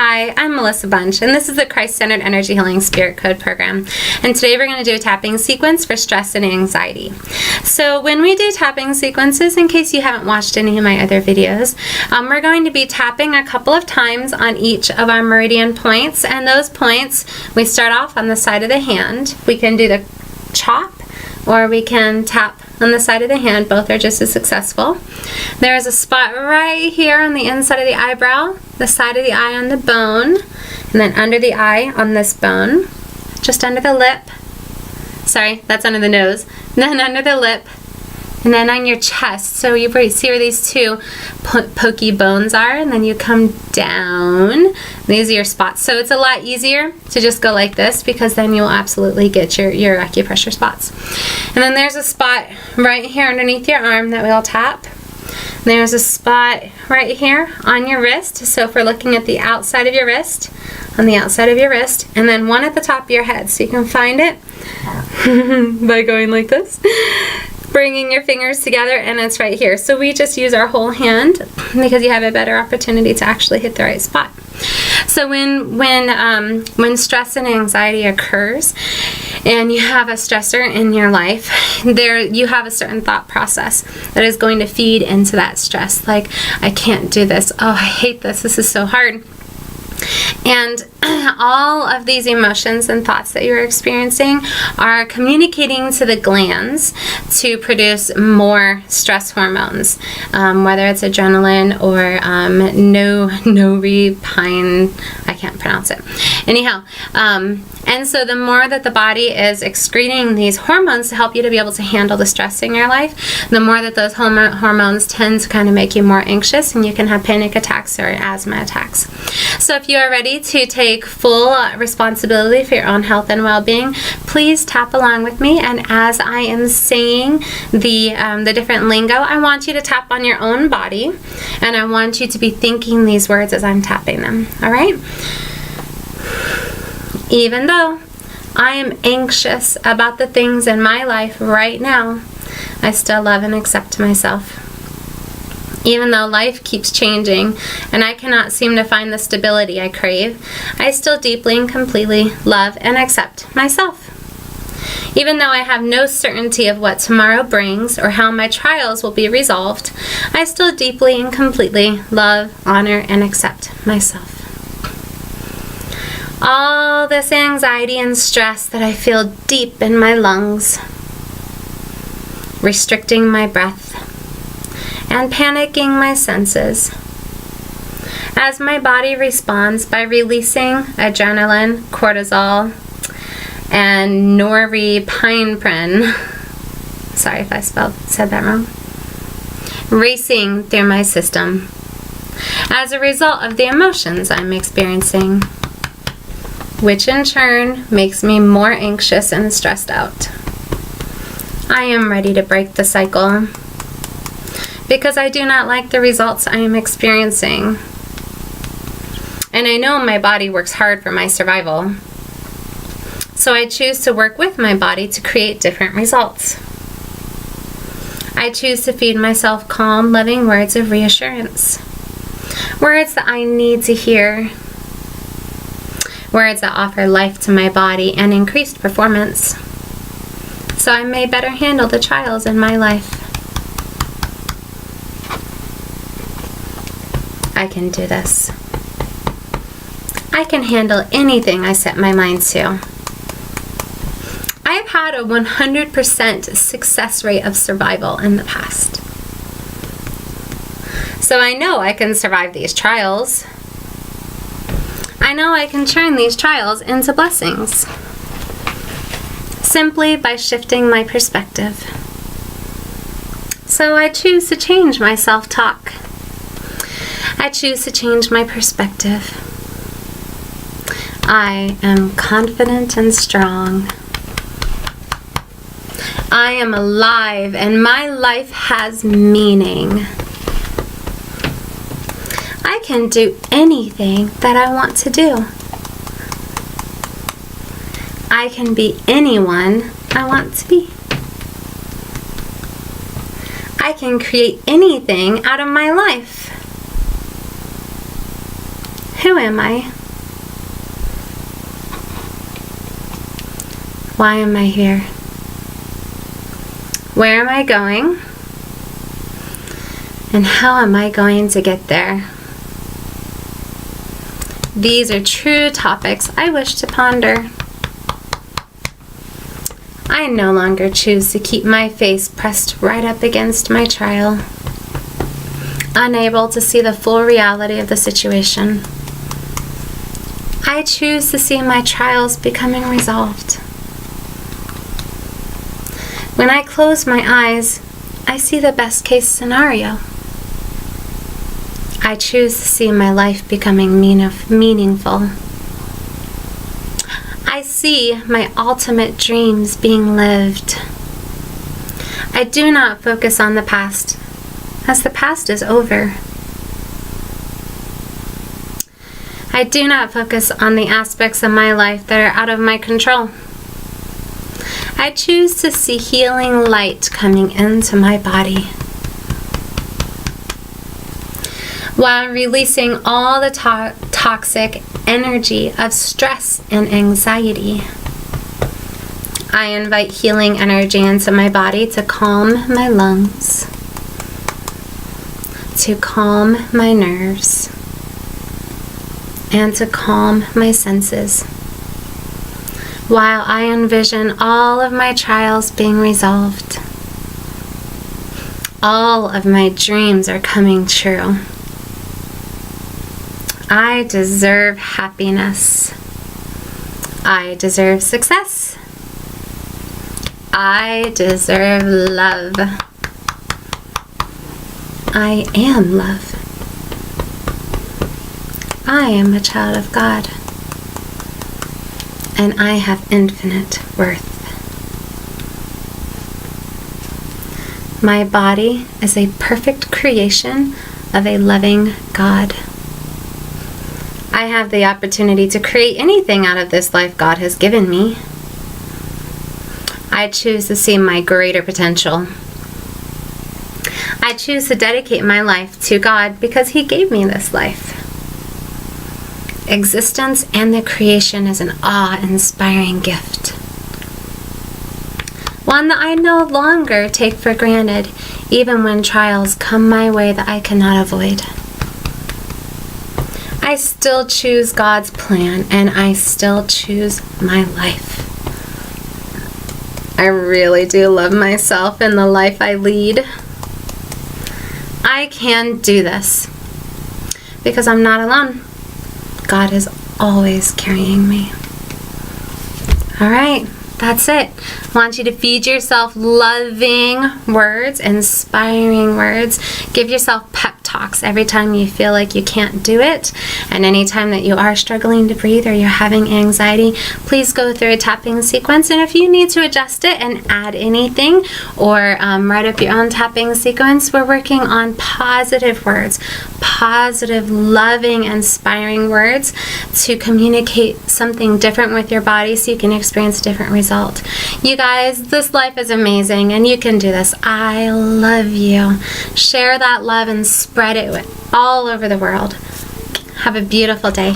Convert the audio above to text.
Hi, I'm Melissa Bunch, and this is the Christ-Centered Energy Healing Spirit Code program. And today we're going to do a tapping sequence for stress and anxiety. So when we do tapping sequences, in case you haven't watched any of my other videos, we're going to be tapping a couple of times on each of our meridian points. And those points, we start off on the side of the hand. We can do the chop, or we can tap on the side of the hand. Both are just as successful. There's a spot right here on the inside of the eyebrow, the side of the eye on the bone, and then under the eye on this bone, just under the lip. Sorry, that's under the nose. Then under the lip, and then on your chest. So you see where these two pokey bones are, and then you come down. These are your spots. So it's a lot easier to just go like this, because then you'll absolutely get your acupressure spots. And then there's a spot right here underneath your arm that we'll tap. There's a spot right here on your wrist. So if we're looking at the outside of your wrist, on the outside of your wrist, and then one at the top of your head. So you can find it by going like this, bringing your fingers together, and it's right here. So we just use our whole hand because you have a better opportunity to actually hit the right spot. So when stress and anxiety occurs, and you have a stressor in your life, you have a certain thought process that is going to feed into that stress. Like, I can't do this. Oh, I hate this. This is so hard. And all of these emotions and thoughts that you're experiencing are communicating to the glands to produce more stress hormones, whether it's adrenaline or norepinephrine. I can't pronounce it. Anyhow, and so the more that the body is excreting these hormones to help you to be able to handle the stress in your life, the more that those hormones tend to kind of make you more anxious, and you can have panic attacks or asthma attacks. So if you are ready to take full responsibility for your own health and well-being, please tap along with me. And as I am saying the different lingo, I want you to tap on your own body, and I want you to be thinking these words as I'm tapping them. All right? Even though I am anxious about the things in my life right now, I still love and accept myself. Even though life keeps changing and I cannot seem to find the stability I crave, I still deeply and completely love and accept myself. Even though I have no certainty of what tomorrow brings or how my trials will be resolved, I still deeply and completely love, honor, and accept myself. All this anxiety and stress that I feel deep in my lungs, restricting my breath, and panicking my senses, as my body responds by releasing adrenaline, cortisol, and norepinephrine. Sorry if I said that wrong. Racing through my system as a result of the emotions I'm experiencing, which in turn makes me more anxious and stressed out. I am ready to break the cycle, because I do not like the results I am experiencing. And I know my body works hard for my survival. So I choose to work with my body to create different results. I choose to feed myself calm, loving words of reassurance. Words that I need to hear. Words that offer life to my body and increased performance, so I may better handle the trials in my life. I can do this. I can handle anything I set my mind to. I have had a 100% success rate of survival in the past. So I know I can survive these trials. I know I can turn these trials into blessings, simply by shifting my perspective. So I choose to change my self-talk. I choose to change my perspective. I am confident and strong. I am alive, and my life has meaning. I can do anything that I want to do. I can be anyone I want to be. I can create anything out of my life. Who Who am I? Why am I here? Where am I going? And how am I going to get there? These are true topics I wish to ponder. I no longer choose to keep my face pressed right up against my trial, unable to see the full reality of the situation. I choose to see my trials becoming resolved. When I close my eyes, I see the best case scenario. I choose to see my life becoming meaningful. I see my ultimate dreams being lived. I do not focus on the past, as the past is over. I do not focus on the aspects of my life that are out of my control. I choose to see healing light coming into my body, while releasing all the toxic energy of stress and anxiety. I invite healing energy into my body to calm my lungs, to calm my nerves, and to calm my senses, while I envision all of my trials being resolved. All of my dreams are coming true. I deserve happiness. I deserve success. I deserve love. I am love. I am a child of God, and I have infinite worth. My body is a perfect creation of a loving God. I have the opportunity to create anything out of this life God has given me. I choose to see my greater potential. I choose to dedicate my life to God because He gave me this life. Existence and the creation is an awe-inspiring gift, one that I no longer take for granted, even when trials come my way that I cannot avoid. I still choose God's plan, and I still choose my life. I really do love myself and the life I lead. I can do this because I'm not alone. God is always carrying me. All right, that's it. I want you to feed yourself loving words, inspiring words. Give yourself pep talks every time you feel like you can't do it. And anytime that you are struggling to breathe or you're having anxiety, please go through a tapping sequence. And if you need to adjust it and add anything or write up your own tapping sequence, we're working on positive words, positive, loving, inspiring words to communicate something different with your body so you can experience a different result. You guys, this life is amazing and you can do this. I love you. Share that love and spread it all over the world. Have a beautiful day.